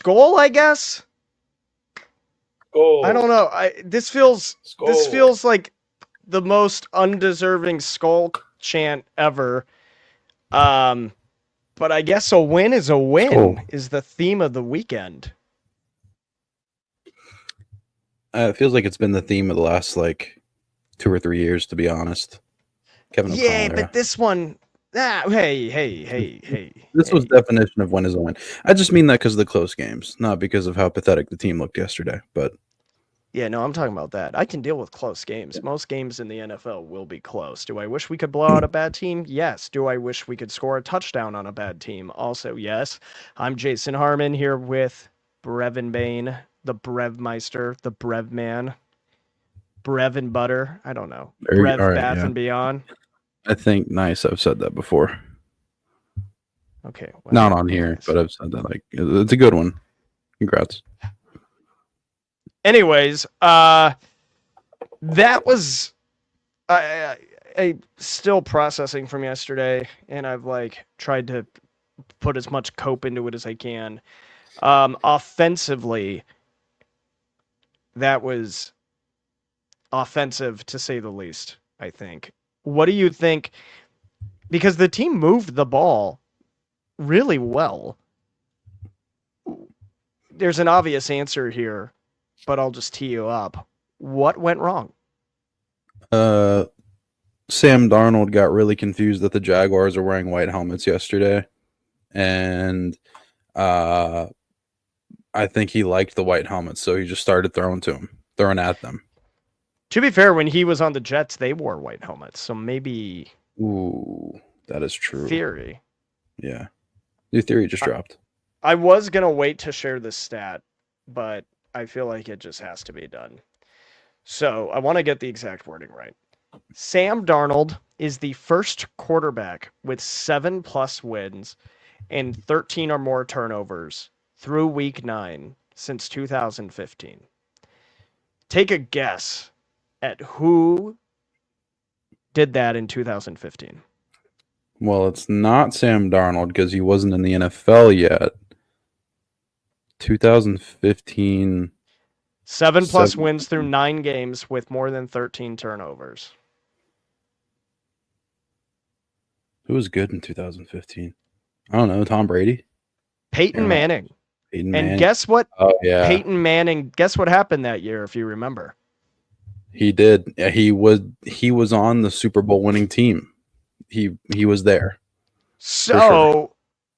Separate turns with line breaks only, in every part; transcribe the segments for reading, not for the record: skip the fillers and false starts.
Skol, I guess.
Skol.
I don't know. This feels like the most undeserving Skol chant ever. But I guess a win is a win is the theme of the weekend.
It feels like it's been the theme of the last 2 or 3 years, to be honest. Kevin O'Connell.
But this one, hey.
This was definition of win is a win. I just mean that because of the close games, not because of how pathetic the team looked yesterday. But
yeah, no, I'm talking about that. I can deal with close games. Most games in the NFL will be close. Do I wish we could blow out a bad team? Yes. Do I wish we could score a touchdown on a bad team? Also, yes. I'm Jason Harmon here with Brevin Bain, the Brevmeister, the Brev Man, Brev and Butter. I don't know. Brev Bath and Beyond.
I think nice. I've said that before.
Okay.
Well, not on here, but I've said that. It's a good one. Congrats.
Anyways, that was I still processing from yesterday, and I've tried to put as much cope into it as I can. Offensively, that was offensive to say the least, I think. What do you think? Because the team moved the ball really well. There's an obvious answer here, but I'll just tee you up. What went wrong?
Sam Darnold got really confused that the Jaguars are wearing white helmets yesterday. And I think he liked the white helmets, so he just started throwing at them.
To be fair, when he was on the Jets, they wore white helmets, so maybe...
Ooh, that is true.
Theory.
Yeah. New theory just dropped.
I was going to wait to share this stat, but I feel like it just has to be done. So I want to get the exact wording right. Sam Darnold is the first quarterback with 7+ wins and 13 or more turnovers through week 9 since 2015. Take a guess at who did that in 2015.
Well, it's not Sam Darnold because he wasn't in the NFL yet. 2015.
7+ wins through 9 games with more than 13 turnovers.
Who was good in 2015? I don't know. Tom Brady?
Peyton Manning. And guess what?
Oh, yeah.
Peyton Manning, guess what happened that year, if you remember?
He did. Yeah, he was on the Super Bowl winning team. He was there.
So,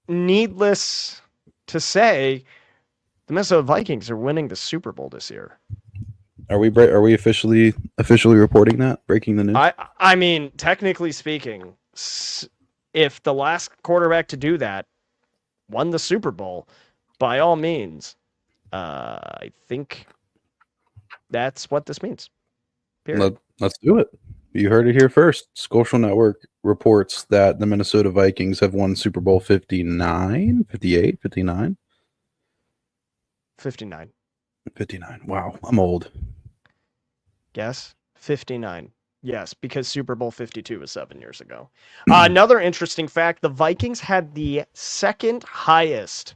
needless to say, the Minnesota Vikings are winning the Super Bowl this year.
Are we officially reporting that? Breaking the news?
I mean, technically speaking, if the last quarterback to do that won the Super Bowl, by all means, I think that's what this means.
Let's do it. You heard it here first. Skolcial Network reports that the Minnesota Vikings have won Super Bowl 59, 58, 59?
59.
59. Wow, I'm old.
Guess? 59. Yes, because Super Bowl 52 was 7 years ago. Another interesting fact, the Vikings had the second highest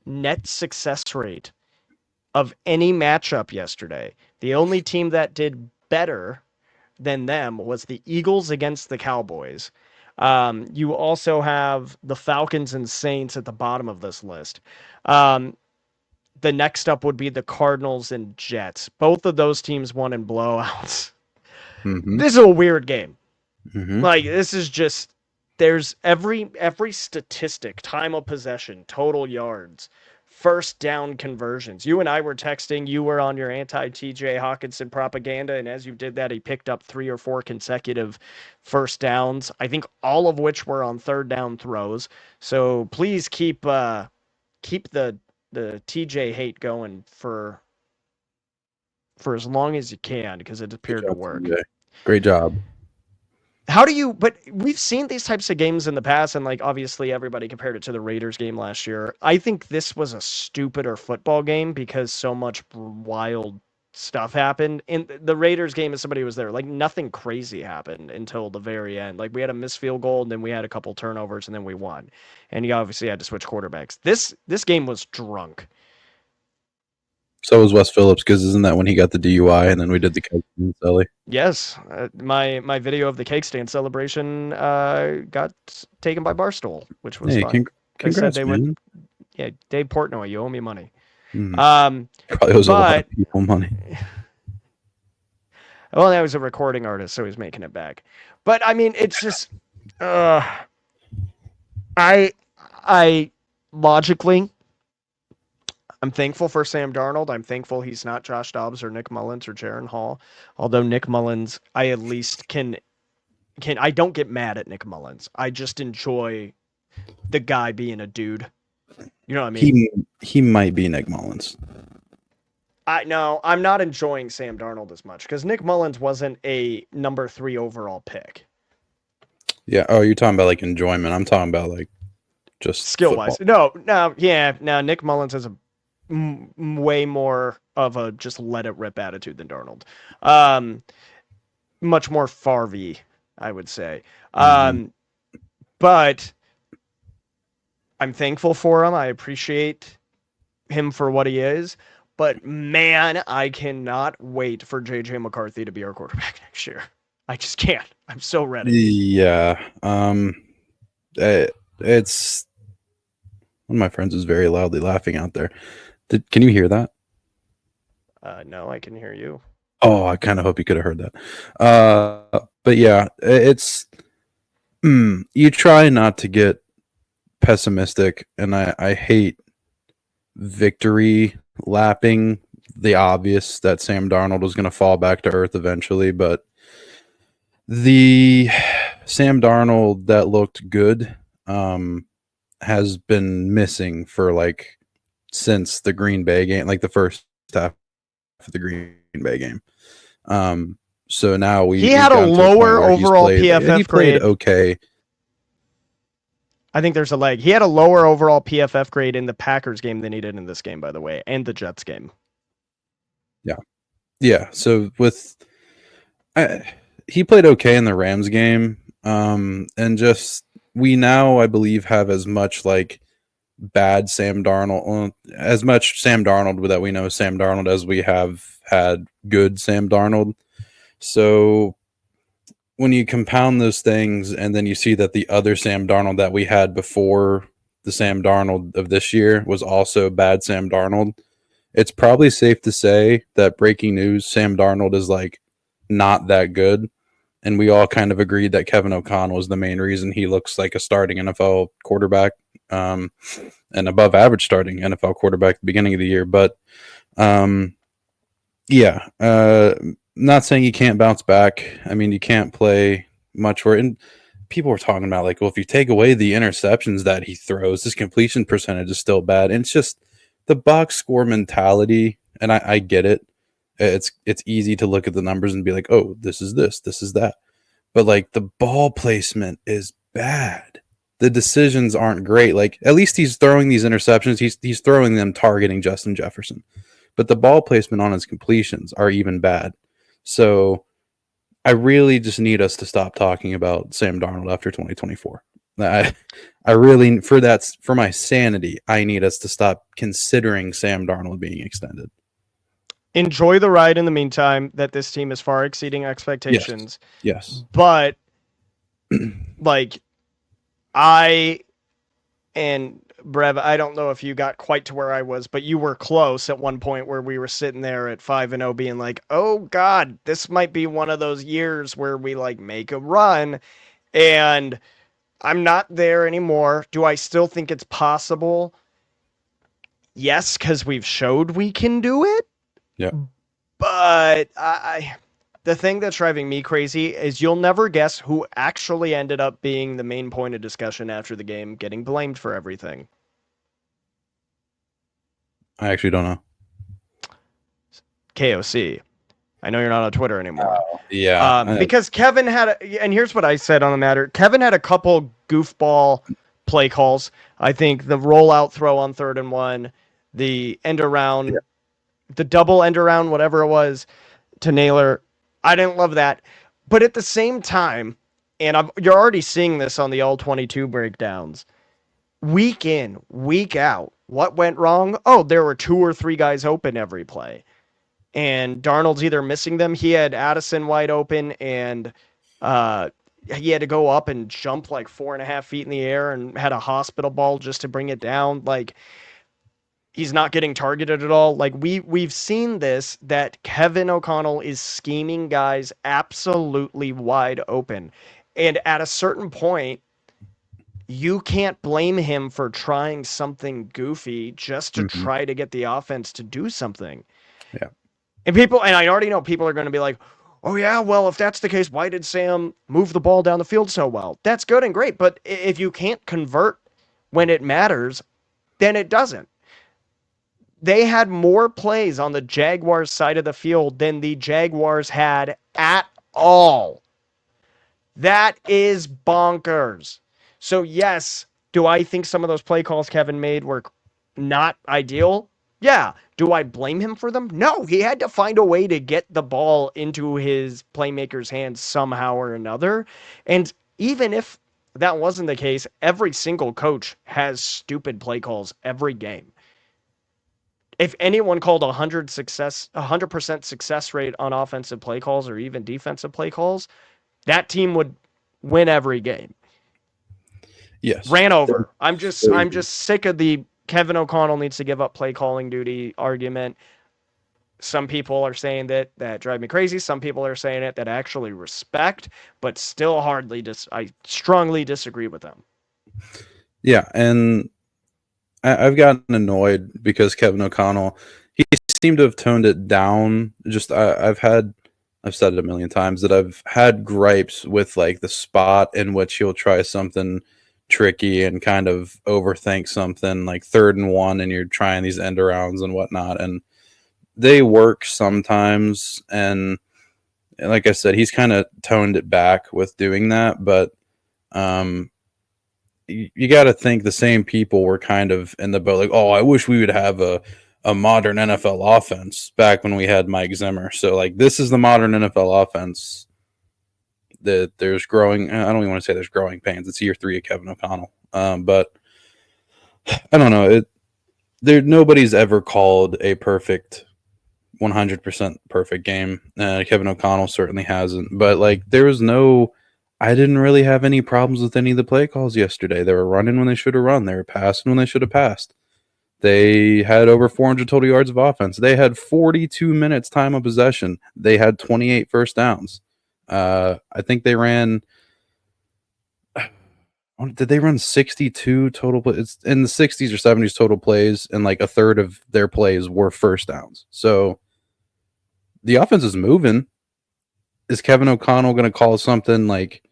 net success rate of any matchup yesterday. The only team that did better than them was the Eagles against the Cowboys. You also have the Falcons and Saints at the bottom of this list. The next up would be the Cardinals and Jets. Both of those teams won in blowouts.
Mm-hmm.
This is a weird game.
Mm-hmm.
This is just, there's every statistic, time of possession, total yards, first down conversions. You and I were texting, you were on your anti-TJ Hawkinson propaganda, and as you did that, he picked up 3 or 4 consecutive first downs, I think all of which were on third down throws. So please keep the TJ hate going for as long as you can, because it appeared to work.
TJ. Great job.
But we've seen these types of games in the past, and obviously everybody compared it to the Raiders game last year. I think this was a stupider football game because so much wild stuff happened. In the Raiders game, as somebody was there, nothing crazy happened until the very end. We had a missed field goal, and then we had a couple turnovers, and then we won. And you obviously had to switch quarterbacks. This game was drunk.
So was Wes Phillips, because isn't that when he got the DUI and then we did the cake and Sully?
Yes, my video of the cake stand celebration got taken by Barstool, which was
Hey,
fun. They said
congrats,
they would.
man.
Yeah, Dave Portnoy, you owe me money.
Mm,
Um,
probably owes a lot
but
of people money.
well, that was a recording artist, so he's making it back. But I mean, it's just, uh, I, I logically, I'm thankful for Sam Darnold. I'm thankful he's not Josh Dobbs or Nick Mullins or Jaron Hall. Although Nick Mullins, I at least can I don't get mad at Nick Mullins. I just enjoy the guy being a dude. You know what I mean?
He might be Nick Mullins.
I'm not enjoying Sam Darnold as much because Nick Mullins wasn't a number 3 overall pick.
Yeah. Oh, you're talking about like enjoyment. I'm talking about like just
Skill
football.
wise. No, Nick Mullins has a way more of a just let it rip attitude than Darnold. Much more Farvey, I would say.
Mm-hmm.
But I'm thankful for him. I appreciate him for what he is. But man, I cannot wait for JJ McCarthy to be our quarterback next year. I just can't. I'm so ready.
Yeah. It's one of my friends is very loudly laughing out there. Can you hear that?
No, I can hear you.
Oh, I kind of hope you could have heard that. But yeah, it's you try not to get pessimistic, and I hate victory lapping the obvious that Sam Darnold was going to fall back to earth eventually, but the Sam Darnold that looked good has been missing for like since the Green Bay game, like the first half of the Green Bay game. So now
he had a lower overall PFF
he played
grade.
Okay.
I think there's a leg. He had a lower overall PFF grade in the Packers game than he did in this game, by the way, and the Jets game.
Yeah. So he played okay in the Rams game, and just we now I believe have as much like bad Sam Darnold, as much Sam Darnold that we know Sam Darnold as we have had good Sam Darnold. So when you compound those things and then you see that the other Sam Darnold that we had before the Sam Darnold of this year was also bad Sam Darnold, it's probably safe to say that breaking news, Sam Darnold is like not that good. And we all kind of agreed that Kevin O'Connell was the main reason he looks like a starting NFL quarterback, and above average starting NFL quarterback at the beginning of the year. But yeah, not saying you can't bounce back. I mean, you can't play much for it. And people were talking about like, well, if you take away the interceptions that he throws, his completion percentage is still bad. And it's just the box score mentality. And I get it. It's easy to look at the numbers and be like, oh, this is that. But like the ball placement is bad. The decisions aren't great. Like at least he's throwing these interceptions. He's throwing them targeting Justin Jefferson. But the ball placement on his completions are even bad. So I really just need us to stop talking about Sam Darnold after 2024. I really, for my sanity, I need us to stop considering Sam Darnold being extended.
Enjoy the ride in the meantime, that this team is far exceeding expectations.
Yes.
But like and Brev, I don't know if you got quite to where I was, but you were close at one point where we were sitting there at 5-0 being like, oh God, this might be one of those years where we like make a run. And I'm not there anymore. Do I still think it's possible? Yes, because we've showed we can do it.
Yeah.
But the thing that's driving me crazy is you'll never guess who actually ended up being the main point of discussion after the game, getting blamed for everything.
I actually don't know.
KOC. I know you're not on Twitter anymore.
Yeah.
Because Kevin and here's what I said on the matter. Kevin had a couple goofball play calls. I think the rollout throw on 3rd and 1, the end around, the double end around, whatever it was, to Naylor. I didn't love that. But at the same time, and you're already seeing this on the All-22 breakdowns, week in, week out, What went wrong? Oh, there were 2 or 3 guys open every play. And Darnold's either missing them. He had Addison wide open, and uh, he had to go up and jump like 4.5 feet in the air and had a hospital ball just to bring it down. Like, he's not getting targeted at all. Like, we've seen this, that Kevin O'Connell is scheming guys absolutely wide open. And at a certain point, you can't blame him for trying something goofy just to
Hmm.
try to get the offense to do something.
Yeah.
And I already know people are going to be like, oh, yeah, well, if that's the case, why did Sam move the ball down the field so well? That's good and great. But if you can't convert when it matters, then it doesn't. They had more plays on the Jaguars side of the field than the Jaguars had at all. That is bonkers. So, yes, do I think some of those play calls Kevin made were not ideal? Yeah. Do I blame him for them? No. He had to find a way to get the ball into his playmaker's hands somehow or another. And even if that wasn't the case, every single coach has stupid play calls every game. If anyone called 100% success rate on offensive play calls or even defensive play calls, that team would win every game.
Yes.
Ran over. I'm just sick of the Kevin O'Connell needs to give up play calling duty argument. Some people are saying that drive me crazy. Some people are saying it that I actually respect, but still I strongly disagree with them.
Yeah, and I've gotten annoyed because Kevin O'Connell, he seemed to have toned it down. Just I've said it a million times that I've had gripes with like the spot in which he'll try something tricky and kind of overthink something like 3rd and 1, and you're trying these end arounds and whatnot, and they work sometimes. And like I said, he's kind of toned it back with doing that, but um, you got to think the same people were kind of in the boat, like, oh, I wish we would have a modern NFL offense back when we had Mike Zimmer. So like this is the modern NFL offense. That there's growing. I don't even want to say there's growing pains. It's year 3 of Kevin O'Connell. But I don't know. Nobody's ever called a perfect 100% perfect game. Kevin O'Connell certainly hasn't. But like there was no. I didn't really have any problems with any of the play calls yesterday. They were running when they should have run. They were passing when they should have passed. They had over 400 total yards of offense. They had 42 minutes time of possession. They had 28 first downs. I think they ran. Did they run 62 total plays? It's in the 60s or 70s total plays, and like a third of their plays were first downs. So the offense is moving. Is Kevin O'Connell going to call something like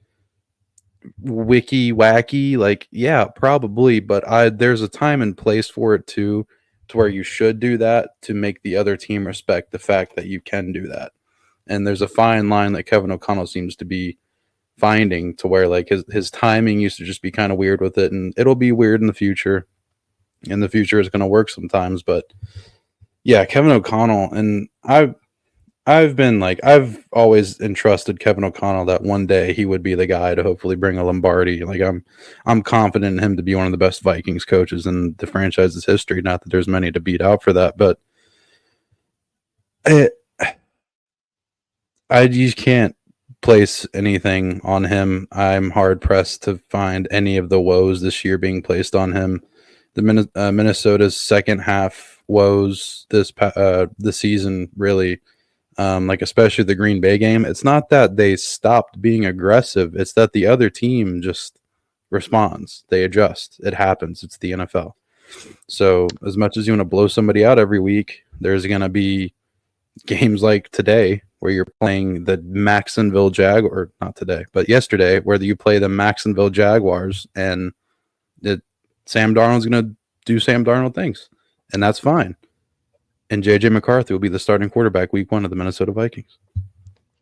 wiki wacky? Like, yeah, probably, but there's a time and place for it too, to where you should do that to make the other team respect the fact that you can do that. And there's a fine line that Kevin O'Connell seems to be finding, to where like his timing used to just be kind of weird with it, and it'll be weird in the future. And the future is going to work sometimes, but yeah, Kevin O'Connell, and I've been like, I've always entrusted Kevin O'Connell that one day he would be the guy to hopefully bring a Lombardi. Like I'm confident in him to be one of the best Vikings coaches in the franchise's history. Not that there's many to beat out for that, but it, I just can't place anything on him. I'm hard pressed to find any of the woes this year being placed on him. Minnesota's second half woes this season, really, like especially the Green Bay game. It's not that they stopped being aggressive; it's that the other team just responds. They adjust. It happens. It's the NFL. So as much as you want to blow somebody out every week, there's going to be games like today where you're playing the Jacksonville Jaguars, or not today, but yesterday, where you play the Jacksonville Jaguars, and Sam Darnold's going to do Sam Darnold things, and that's fine. And JJ McCarthy will be the starting quarterback week 1 of the Minnesota Vikings.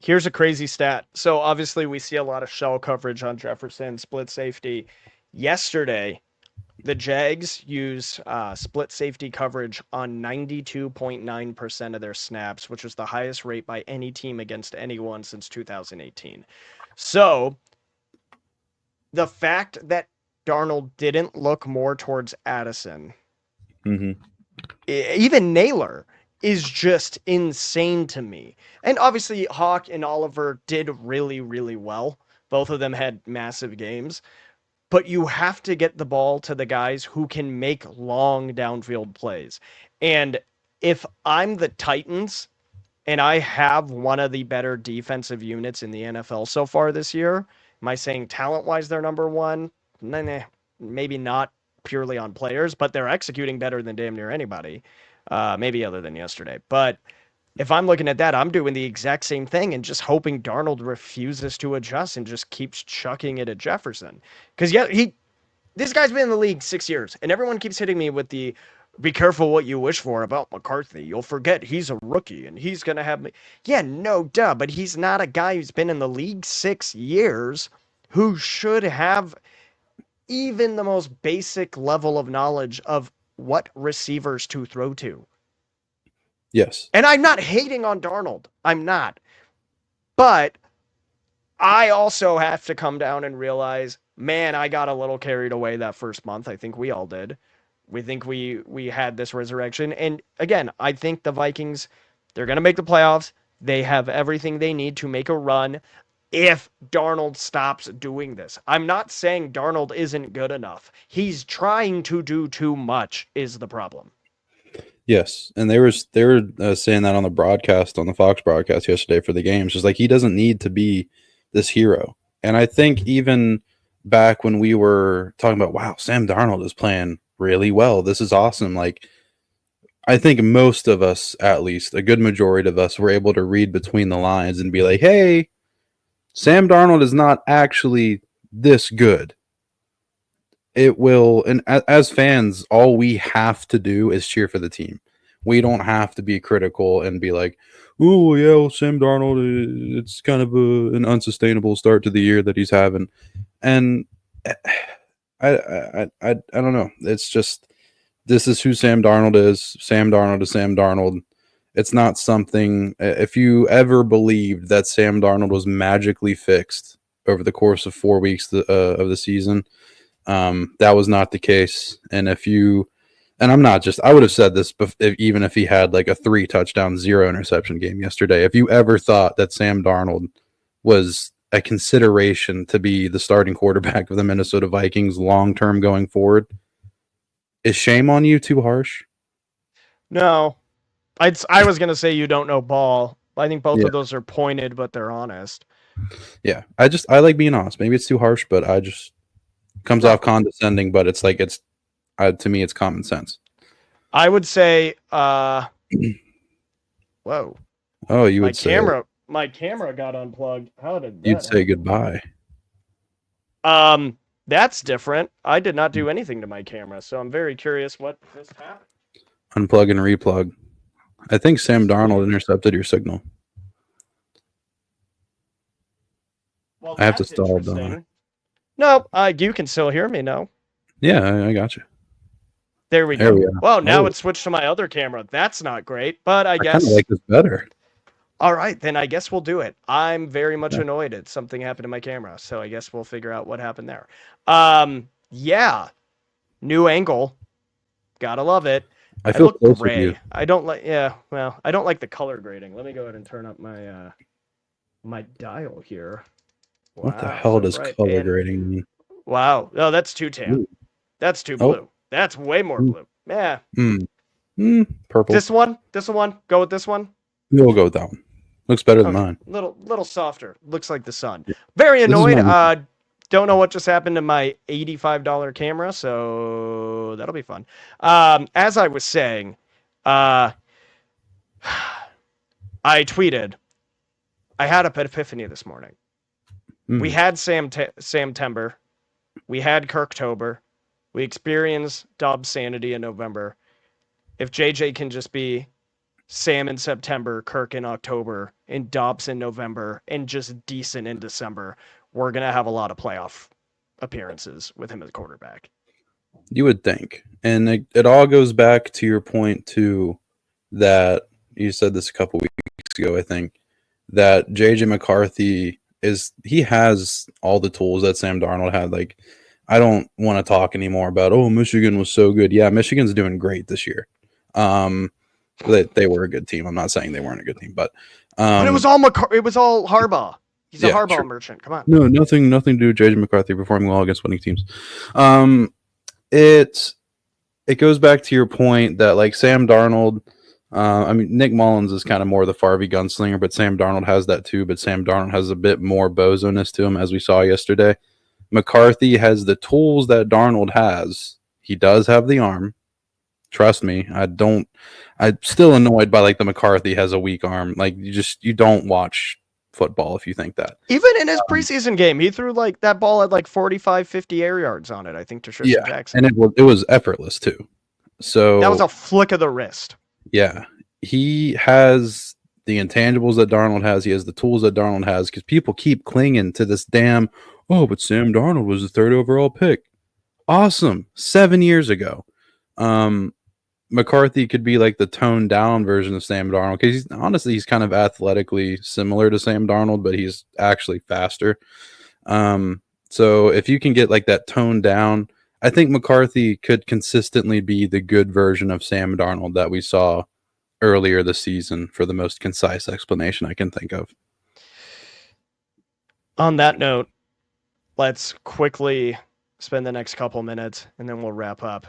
Here's a crazy stat. So obviously we see a lot of shell coverage on Jefferson, split safety. Yesterday, the Jags use split safety coverage on 92.9% of their snaps, which was the highest rate by any team against anyone since 2018. So the fact that Darnold didn't look more towards Addison
Mm-hmm.
Even Naylor is just insane to me. And obviously, Hawk and Oliver did really, really well. Both of them had massive games. But you have to get the ball to the guys who can make long downfield plays. And if I'm the Titans and I have one of the better defensive units in the NFL so far this year, am I saying talent wise they're number one? Nah, maybe not purely on players, but they're executing better than damn near anybody. Maybe other than yesterday. But if I'm looking at that, I'm doing the exact same thing and just hoping Darnold refuses to adjust and just keeps chucking it at Jefferson. Because yeah, this guy's been in the league 6 years, and everyone keeps hitting me with the "be careful what you wish for" about McCarthy. You'll forget he's a rookie and he's gonna have me. Yeah, no duh, but he's not a guy who's been in the league 6 years who should have even the most basic level of knowledge of what receivers to throw to.
Yes.
And I'm not hating on Darnold. I'm not. But I also have to come down and realize, man, I got a little carried away that first month. I think we all did. We think we had this resurrection. And again, I think the Vikings, they're going to make the playoffs. They have everything they need to make a run if Darnold stops doing this. I'm not saying Darnold isn't good enough. He's trying to do too much is the problem.
Yes, and they were saying that on the broadcast, on the Fox broadcast yesterday for the games. Just like he doesn't need to be this hero. And I think even back when we were talking about, wow, Sam Darnold is playing really well. This is awesome. Like, I think most of us, at least a good majority of us, were able to read between the lines and be like, hey, Sam Darnold is not actually this good. It will, and as fans, all we have to do is cheer for the team. We don't have to be critical and be like, "Oh yeah, well, Sam Darnold, it's kind of an unsustainable start to the year that he's having." And I don't know. It's just this is who Sam Darnold is. Sam Darnold is Sam Darnold. It's not something. If you ever believed that Sam Darnold was magically fixed over the course of 4 weeks of the season, that was not the case. And I'm not just, I would have said this even if he had like a 3 touchdown, 0 interception game yesterday. If you ever thought that Sam Darnold was a consideration to be the starting quarterback of the Minnesota Vikings long term going forward, is shame on you too harsh?
No, I was going to say you don't know ball. I think both
Yeah.
of those are pointed, but they're honest.
Yeah. I like being honest. Maybe it's too harsh, but I just comes off condescending, but it's like, to me, it's common sense.
I would say, whoa.
Oh, you would say
my camera got unplugged. How did that
you'd say
happen?
goodbye.
That's different. I did not do anything to my camera, so I'm very curious what just happened.
Unplug and replug. I think Sam Darnold intercepted your signal.
Well,
I have to stall, don't I?
No, you can still hear me now.
Yeah, I got you.
There we
There
go.
we are.
Well, now it's switched to my other camera. That's not great, but I
kind
guess
of like this better.
all right, then I guess we'll do it. I'm very much annoyed at something happened to my camera, so I guess we'll figure out what happened there. Yeah, new angle. Gotta love it.
I feel
look
close
gray.
with you.
I don't like. Yeah, well, I don't like the color grading. Let me go ahead and turn up my my dial here. Wow,
What the hell does color grading mean?
Wow, no, that's too tan.
Ooh.
That's too blue. That's way more blue. Yeah.
Purple.
This one. Go with this one.
We'll go with that one. Looks better than mine.
Little softer. Looks like the sun. Very annoyed. Don't know what just happened to my $85 camera, so that'll be fun. As I was saying, I tweeted, I had an epiphany this morning. We had Sam Tember. We had Kirktober. We experienced Dobbs sanity in November. If JJ can just be Sam in September, Kirk in October, and Dobbs in November, and just decent in December, we're going to have a lot of playoff appearances with him as quarterback.
You would think. And it all goes back to your point, too, that you said this a couple weeks ago, I think, that JJ McCarthy he has all the tools that Sam Darnold had. Like, I don't want to talk anymore about, oh, Michigan was so good. Yeah, Michigan's doing great this year. They were a good team. I'm not saying they weren't a good team, but
But it was all Harbaugh. He's a
yeah,
Harbaugh
true.
merchant. Come on.
No, nothing to do with JJ McCarthy performing well against winning teams. It goes back to your point that like Sam Darnold. I mean, Nick Mullins is kind of more the Farvey gunslinger, but Sam Darnold has that too. But Sam Darnold has a bit more bozo-ness to him, as we saw yesterday. McCarthy has the tools that Darnold has. He does have the arm. Trust me. I'm still annoyed by like the McCarthy has a weak arm. Like you don't watch football if you think that.
Even in his preseason game, he threw like that ball at like 45, 50 air yards on it, I think, to Tristan Jackson.
And it was effortless too. So
that was a flick of the wrist.
Yeah. He has the intangibles that Darnold has. He has the tools that Darnold has because people keep clinging to this damn, oh, but Sam Darnold was the 3rd overall pick. Awesome. 7 years ago. McCarthy could be like the toned down version of Sam Darnold because he's kind of athletically similar to Sam Darnold, but he's actually faster. So if you can get like that toned down, I think McCarthy could consistently be the good version of Sam Darnold that we saw earlier this season for the most concise explanation I can think of.
On that note, let's quickly spend the next couple minutes and then we'll wrap up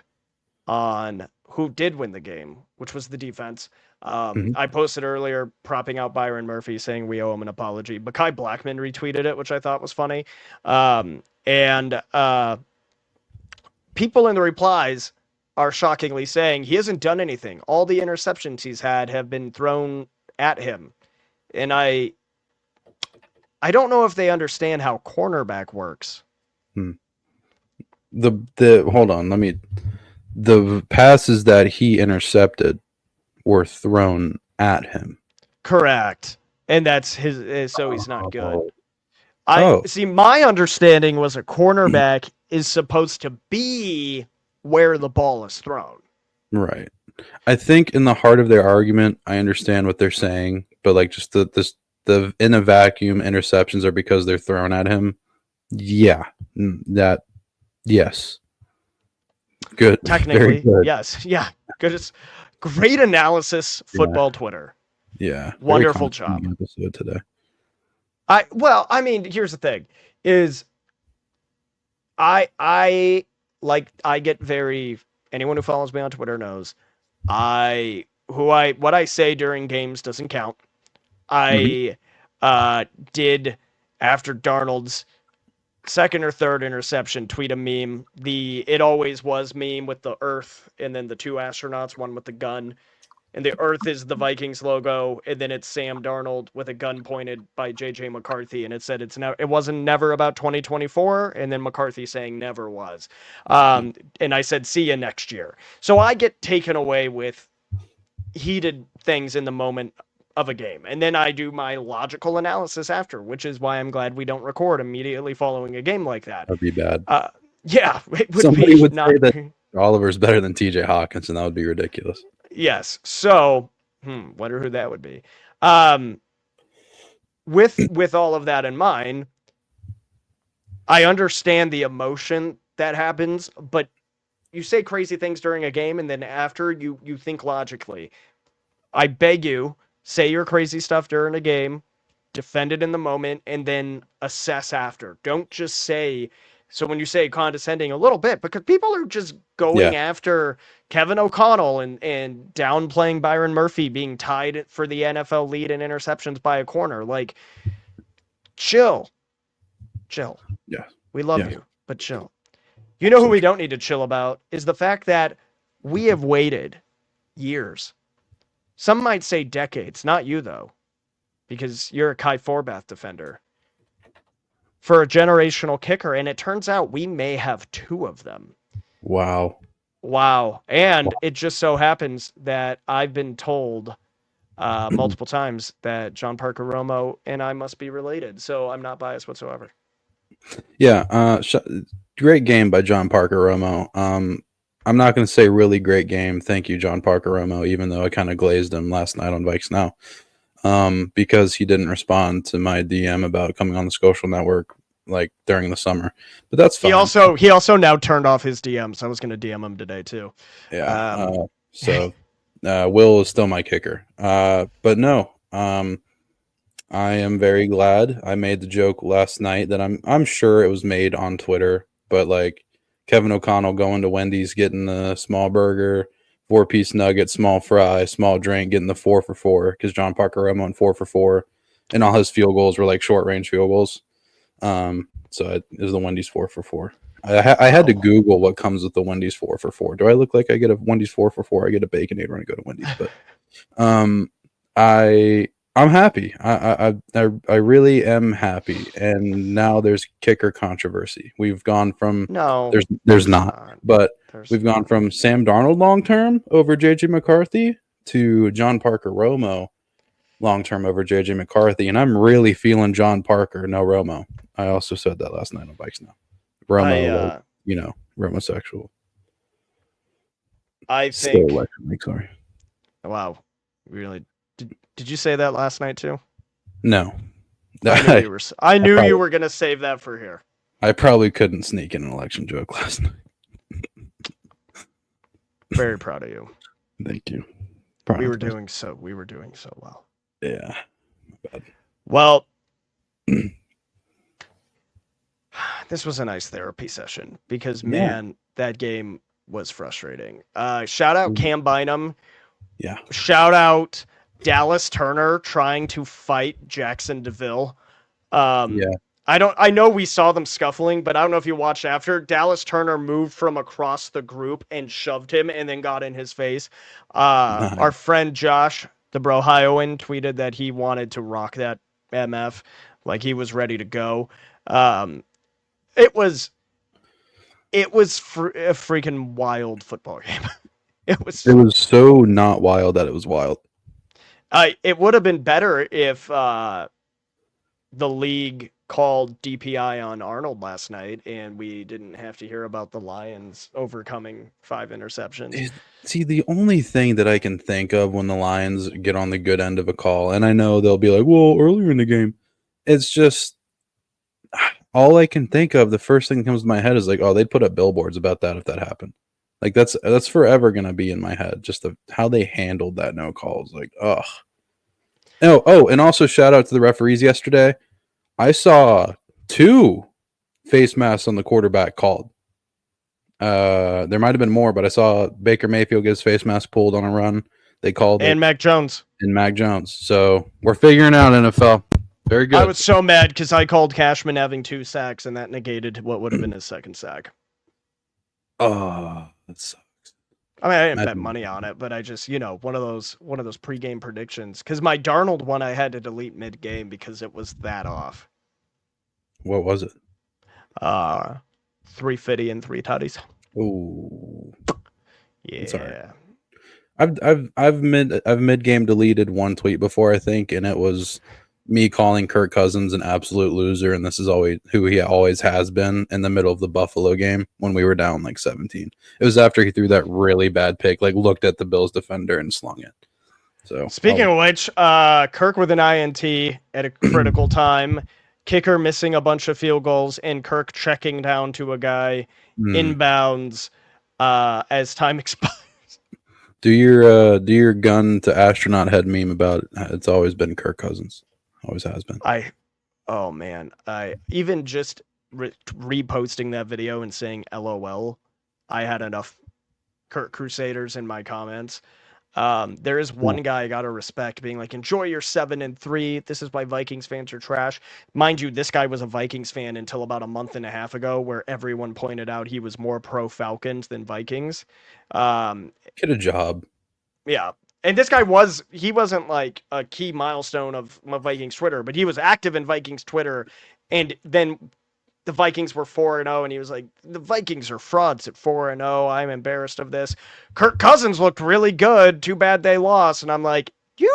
on who did win the game, which was the defense. I posted earlier propping out Byron Murphy saying we owe him an apology. Mekhi Blackman retweeted it, which I thought was funny. And people in the replies are shockingly saying he hasn't done anything. All the interceptions he's had have been thrown at him. And I don't know if they understand how cornerback works.
Hold on, the passes that he intercepted were thrown at him.
Correct. And that's so he's not good. See, my understanding was a cornerback is supposed to be where the ball is thrown.
Right. I think in the heart of their argument, I understand what they're saying, but like just the in a vacuum interceptions are because they're thrown at him. Yeah. Yes. Good.
Technically, good. Yes. Yeah. Good. It's great analysis, football Twitter.
Yeah.
Wonderful job.
Episode today.
Here's the thing is I get very, anyone who follows me on Twitter knows what I say during games doesn't count. I did after Darnold's second or third interception tweet a meme, the "it always was" meme with the Earth and then the two astronauts, one with the gun. And the Earth is the Vikings logo, and then it's Sam Darnold with a gun pointed by JJ McCarthy, and it said it wasn't never about 2024, and then McCarthy saying never was. And I said, see you next year. So I get taken away with heated things in the moment of a game, and then I do my logical analysis after, which is why I'm glad we don't record immediately following a game like that.
That'd be bad.
Yeah, it would
Somebody
be
would
not...
say that Oliver's better than TJ Hawkinson. That would be ridiculous.
Yes. So, wonder who that would be. With all of that in mind, I understand the emotion that happens, but you say crazy things during a game, and then after you think logically. I beg you, say your crazy stuff during a game, defend it in the moment, and then assess after. Don't just say... So when you say condescending a little bit, because people are just going after Kevin O'Connell and downplaying Byron Murphy being tied for the NFL lead in interceptions by a corner. Like, chill.
Yeah.
We love you, but chill. You know who we don't need to chill about is the fact that we have waited years. Some might say decades, not you though, because you're a Kai Forbath defender. For a generational kicker, and it turns out we may have two of them.
Wow.
And it just so happens that I've been told multiple times that John Parker Romo and I must be related, so I'm not biased whatsoever.
Yeah, great game by John Parker Romo. I'm not going to say really great game. Thank you, John Parker Romo, even though I kind of glazed him last night on VikesNow. Because he didn't respond to my DM about coming on the Skolcial network like during the summer. But that's fine.
He also now turned off his DMs. I was going to DM him today too.
Yeah. So Will is still my kicker. But no. I am very glad I made the joke last night that I'm sure it was made on Twitter, but like Kevin O'Connell going to Wendy's, getting the small burger, 4-piece nugget, small fry, small drink, getting the 4 for 4 because John Parker Romo went 4 for 4, and all his field goals were like short range field goals. So it was the Wendy's 4 for 4. I had to Google what comes with the Wendy's 4 for 4. Do I look like I get a Wendy's 4 for 4? I get a Baconator when I go to Wendy's, but I'm happy. I really am happy. And now there's kicker controversy. We've gone from there's not, but we've gone from Sam Darnold long term over JJ McCarthy to John Parker Romo long term over JJ McCarthy, and I'm really feeling John Parker, no Romo. I also said that last night on VikesNow. Romo, Romosexual.
I think. Sorry. Wow, really. Did you say that last night too?
No.
I knew you were gonna save that for here.
I probably couldn't sneak in an election joke last night.
Very proud of you.
Thank you.
We were doing so well.
Yeah.
Well, this was a nice therapy session because man, that game was frustrating. Shout out Cam Bynum.
Yeah.
Shout out Dallas Turner trying to fight Jackson DeVille. I know we saw them scuffling, but I don't know if you watched after. Dallas Turner moved from across the group and shoved him and then got in his face. Our friend Josh, the Brohioan, tweeted that he wanted to rock that MF, like he was ready to go. It was a freaking wild football game. It was
so not wild that it was wild.
It would have been better if the league called DPI on Arnold last night and we didn't have to hear about the Lions overcoming 5 interceptions.
See, the only thing that I can think of when the Lions get on the good end of a call, and I know they'll be like, well, earlier in the game, it's just all I can think of, the first thing that comes to my head is like, oh, they'd put up billboards about that if that happened. Like that's forever gonna be in my head. Just how they handled that no call is like, ugh. Oh, and also shout out to the referees yesterday. I saw 2 face masks on the quarterback called. There might have been more, but I saw Baker Mayfield get his face mask pulled on a run. They called
and Mac Jones.
So we're figuring out NFL. Very good.
I was so mad because I called Cashman having 2 sacks, and that negated what would have been his second sack.
Oh, that sucks.
I mean, I didn't bet money on it, but I just, one of those pregame predictions. Because my Darnold one, I had to delete mid-game because it was that off.
What was it?
350 and 3 tutties.
Ooh.
Yeah.
I've mid-game deleted 1 tweet before, I think, and it was me calling Kirk Cousins an absolute loser, and this is always who he always has been in the middle of the Buffalo game when we were down like 17. It was after he threw that really bad pick, like looked at the Bills defender and slung it. So
speaking of which, Kirk with an INT at a critical time, kicker missing a bunch of field goals, and Kirk checking down to a guy inbounds as time expires.
Do your gun to astronaut head meme about it. It's always been Kirk Cousins. Always has been.
Oh man, I even just reposting that video and saying LOL, I had enough Kirk Crusaders in my comments. There is one guy I gotta respect being like, enjoy your 7-3. This is why Vikings fans are trash. Mind you, this guy was a Vikings fan until about a month and a half ago, where everyone pointed out he was more pro Falcons than Vikings.
Get a job.
Yeah. And this guy wasn't like a key milestone of Vikings Twitter, but he was active in Vikings Twitter. And then the Vikings were 4-0, and he was like, the Vikings are frauds at 4-0. I'm embarrassed of this. Kirk Cousins looked really good. Too bad they lost. And I'm like, you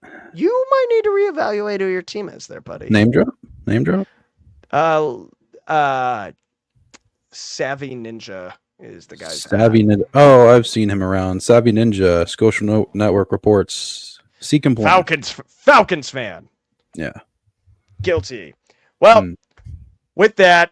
might need to reevaluate who your team is there, buddy.
Name drop?
Savvy Ninja is the guy's
Savvy Ninja. Oh, I've seen him around. Savvy Ninja, Skolcial Network reports. Seek employment.
Falcons fan.
Yeah.
Guilty. Well, with that,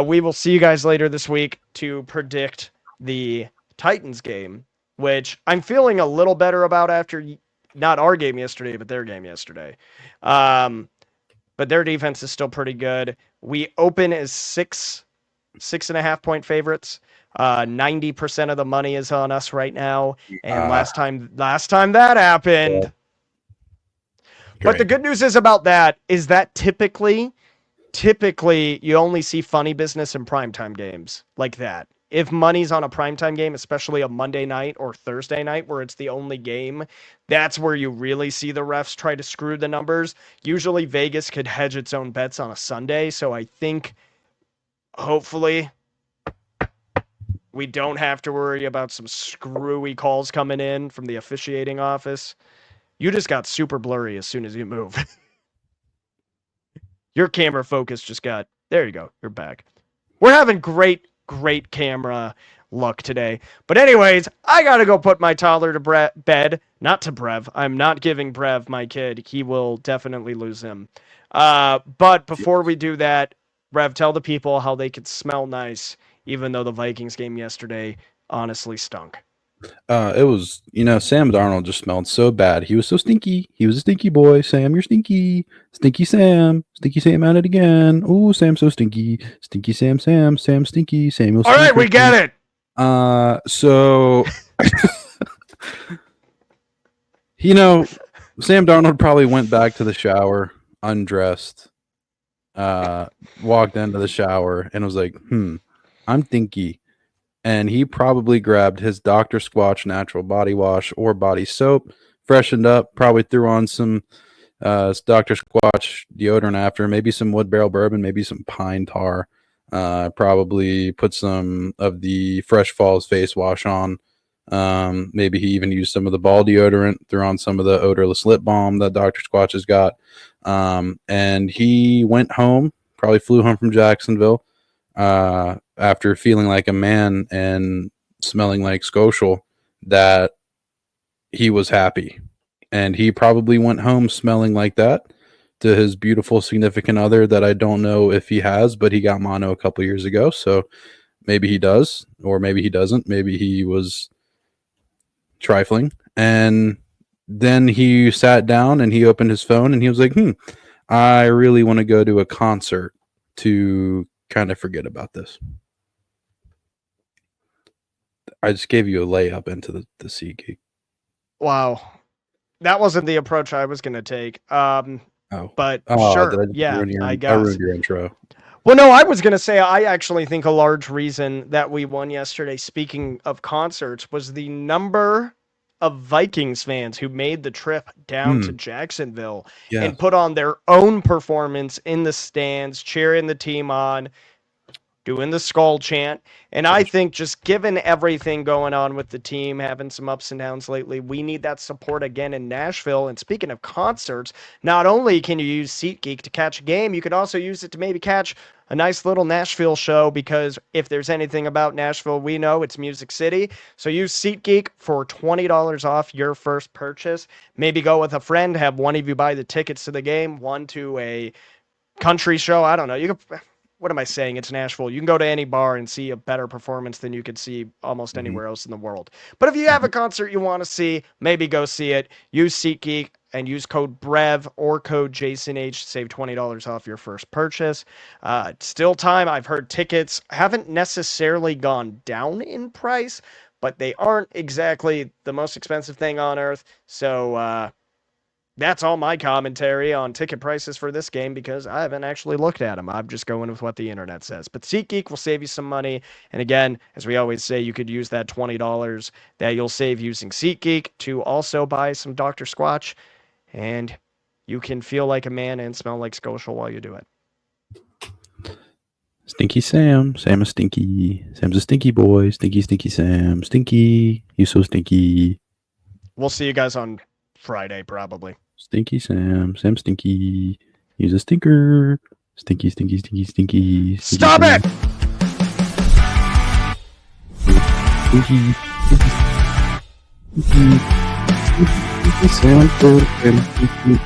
we will see you guys later this week to predict the Titans game, which I'm feeling a little better about after not our game yesterday, but their game yesterday. But their defense is still pretty good. We open as 6.5 point favorites. 90% of the money is on us right now. And last time that happened. But the good news is about that is that typically you only see funny business in primetime games like that. If money's on a primetime game, especially a Monday night or Thursday night where it's the only game, that's where you really see the refs try to screw the numbers. Usually Vegas could hedge its own bets on a Sunday, so I think hopefully we don't have to worry about some screwy calls coming in from the officiating office. You just got super blurry as soon as you move. Your camera focus just got... There you go. You're back. We're having great camera luck today. But anyways, I got to go put my toddler to bed. Not to Brev. I'm not giving Brev my kid. He will definitely lose him. But before we do that, Brev, tell the people how they could smell nice, even though the Vikings game yesterday honestly stunk.
It was, Sam Darnold just smelled so bad. He was so stinky. He was a stinky boy. Sam, you're stinky. Stinky Sam. Stinky Sam at it again. Oh, Sam so stinky. Stinky Sam, Sam stinky. Samuel.
All right, we get it.
So, Sam Darnold probably went back to the shower, undressed, walked into the shower, and was like, I'm stinky. And he probably grabbed his Dr. Squatch natural body wash or body soap, freshened up, probably threw on some Dr. Squatch deodorant after, maybe some Wood Barrel Bourbon, maybe some pine tar, probably put some of the Fresh Falls face wash on. Maybe he even used some of the ball deodorant, threw on some of the odorless lip balm that Dr. Squatch has got. And he went home, probably flew home from Jacksonville. After feeling like a man and smelling like Skolcial, that he was happy. And he probably went home smelling like that to his beautiful significant other that I don't know if he has, but he got mono a couple years ago. So maybe he does, or maybe he doesn't. Maybe he was trifling. And then he sat down and he opened his phone and he was like, I really want to go to a concert to kind of forget about this. I just gave you a layup into the SeatGeek.
Wow. That wasn't the approach I was going to take. But sure. I guess.
I ruined your intro.
Well, no, I was going to say, I actually think a large reason that we won yesterday, speaking of concerts, was the number of Vikings fans who made the trip down to Jacksonville and put on their own performance in the stands, cheering the team on, doing the skull chant. And I think just given everything going on with the team, having some ups and downs lately, we need that support again in Nashville. And speaking of concerts, not only can you use SeatGeek to catch a game, you can also use it to maybe catch a nice little Nashville show, because if there's anything about Nashville, we know it's Music City. So use SeatGeek for $20 off your first purchase. Maybe go with a friend, have one of you buy the tickets to the game, one to a country show. I don't know. You can... What am I saying? It's Nashville. You can go to any bar and see a better performance than you could see almost anywhere else in the world. But if you have a concert you want to see, maybe go see it. Use SeatGeek and use code BREV or code JASONH to save $20 off your first purchase. Still time. I've heard tickets haven't necessarily gone down in price, but they aren't exactly the most expensive thing on earth. So, that's all my commentary on ticket prices for this game, because I haven't actually looked at them. I'm just going with what the internet says. But SeatGeek will save you some money. And again, as we always say, you could use that $20 that you'll save using SeatGeek to also buy some Dr. Squatch. And you can feel like a man and smell like Skolcial while you do it.
Stinky Sam. Sam is stinky. Sam's a stinky boy. Stinky, stinky Sam. Stinky. You so stinky.
We'll see you guys on Friday, probably.
Stinky Sam. Sam stinky. He's a stinker. Stinky, stinky, stinky, stinky.
Stop
Sam.
it!
Stinky. Stinky. Stinky. Stinky Sam.